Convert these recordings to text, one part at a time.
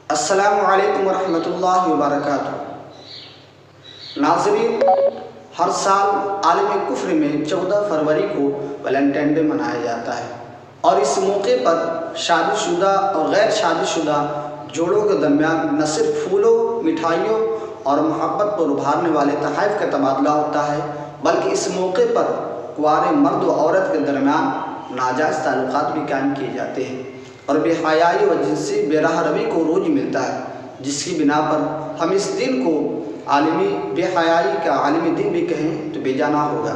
السلام علیکم ورحمۃ اللہ وبرکاتہ۔ ناظرین، ہر سال عالم کفر میں 14 فروری کو ویلنٹائن ڈے منایا جاتا ہے، اور اس موقع پر شادی شدہ اور غیر شادی شدہ جوڑوں کے درمیان نہ صرف پھولوں، مٹھائیوں اور محبت کو ابھارنے والے تحائف کا تبادلہ ہوتا ہے، بلکہ اس موقع پر کنوارے مرد و عورت کے درمیان ناجائز تعلقات بھی قائم کیے جاتے ہیں، اور بے حیائی و جنسی بے راہ روی کو روج ملتا ہے، جس کی بنا پر ہم اس دن کو عالمی بے حیائی کا عالمی دن بھی کہیں تو بے جانا ہوگا۔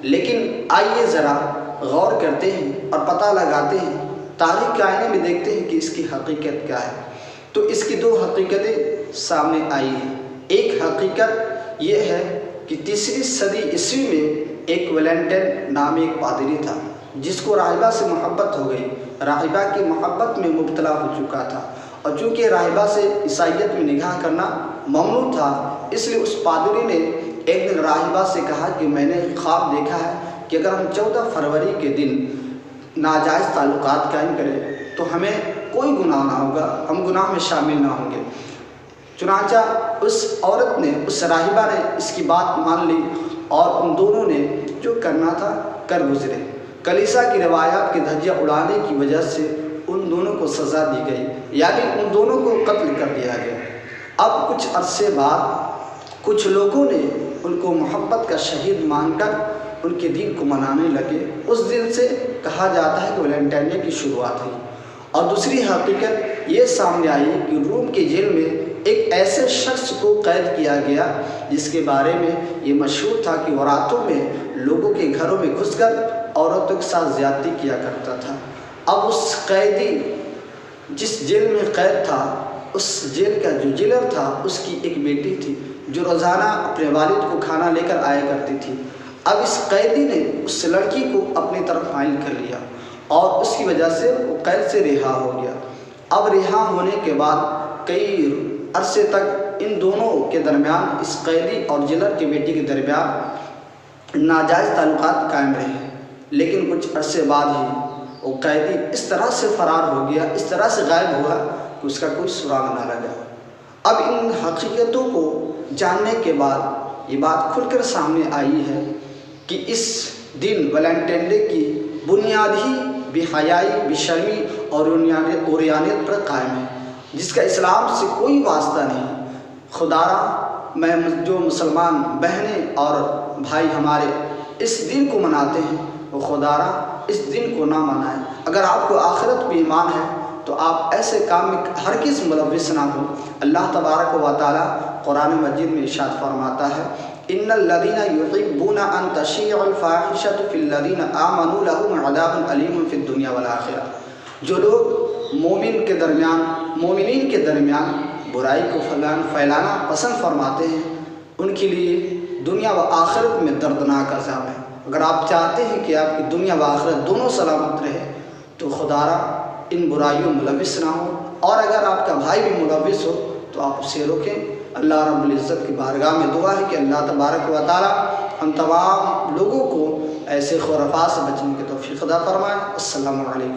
لیکن آئیے ذرا غور کرتے ہیں اور پتہ لگاتے ہیں، تاریخ کے آئینے میں دیکھتے ہیں کہ اس کی حقیقت کیا ہے۔ تو اس کی دو حقیقتیں سامنے آئی ہیں۔ ایک حقیقت یہ ہے کہ 3 صدی عیسوی میں ایک ویلنٹائن نامی ایک پادری تھا، جس کو راہبہ سے محبت ہو گئی۔ راہبہ کی محبت میں مبتلا ہو چکا تھا، اور چونکہ راہبہ سے عیسائیت میں نکاح کرنا ممنوع تھا، اس لیے اس پادری نے ایک دن راہبہ سے کہا کہ میں نے خواب دیکھا ہے کہ اگر ہم 14 فروری کے دن ناجائز تعلقات قائم کریں تو ہمیں کوئی گناہ نہ ہوگا، ہم گناہ میں شامل نہ ہوں گے۔ چنانچہ اس عورت نے، اس راہبہ نے اس کی بات مان لی، اور ان دونوں نے جو کرنا تھا کر گزرے۔ کلیسا کی روایات کی دھجیاں اڑانے کی وجہ سے ان دونوں کو سزا دی گئی، یعنی ان دونوں کو قتل کر دیا گیا۔ اب کچھ عرصے بعد کچھ لوگوں نے ان کو محبت کا شہید مان کر ان کے دین کو منانے لگے۔ اس دن سے کہا جاتا ہے کہ ویلنٹائن ڈے کی شروعات ہوئی۔ اور دوسری حقیقت یہ سامنے آئی کہ روم کے جیل میں ایک ایسے شخص کو قید کیا گیا جس کے بارے میں یہ مشہور تھا کہ وہ راتوں میں لوگوں کے گھروں میں گھس کر عورتوں کے ساتھ زیادتی کیا کرتا تھا۔ اب اس قیدی جس جیل میں قید تھا، اس جیل کا جو جیلر تھا، اس کی ایک بیٹی تھی جو روزانہ اپنے والد کو کھانا لے کر آیا کرتی تھی۔ اب اس قیدی نے اس لڑکی کو اپنی طرف مائل کر لیا، اور اس کی وجہ سے وہ قید سے رہا ہو گیا۔ اب رہا ہونے کے بعد کئی عرصے تک ان دونوں کے درمیان، اس قیدی اور جیلر کی بیٹی کے درمیان ناجائز تعلقات قائم رہے۔ لیکن کچھ عرصے بعد ہی وہ قیدی اس طرح سے فرار ہو گیا، اس طرح سے غائب ہوا کہ اس کا کوئی سراغ نہ لگا۔ اب ان حقیقتوں کو جاننے کے بعد یہ بات کھل کر سامنے آئی ہے کہ اس دن ویلنٹائن ڈے کی بنیاد ہی بے حیائی، بے شرمی اور عریانیت پر قائم ہے، جس کا اسلام سے کوئی واسطہ نہیں۔ خدارا، میں جو مسلمان بہنیں اور بھائی ہمارے اس دن کو مناتے ہیں، وہ خدارا اس دن کو نہ منائیں۔ اگر آپ کو آخرت پہ ایمان ہے تو آپ ایسے کام میں ہرگز ملوث نہ ہو۔ اللہ تبارک و تعالی قرآن مجید میں ارشاد فرماتا ہے، ان الذین یحبون ان تشیع الفاحشۃ فی الذین آمنوا لهم عذاب علیم فی الدنیا والآخرہ۔ جو لوگ مومنین کے درمیان برائی کو پھیلانا پسند فرماتے ہیں، ان کے لیے دنیا و آخرت میں دردناک عذاب ہے۔ اگر آپ چاہتے ہیں کہ آپ کی دنیا و آخرت دونوں سلامت رہے تو خدارا ان برائیوں میں ملوث نہ ہو، اور اگر آپ کا بھائی بھی ملوث ہو تو آپ اسے روکیں۔ اللہ رب العزت کی بارگاہ میں دعا ہے کہ اللہ تبارک و تعالی ہم تمام لوگوں کو ایسے خرافات سے بچنے کی توفیق عطا فرمائے۔ السلام علیکم۔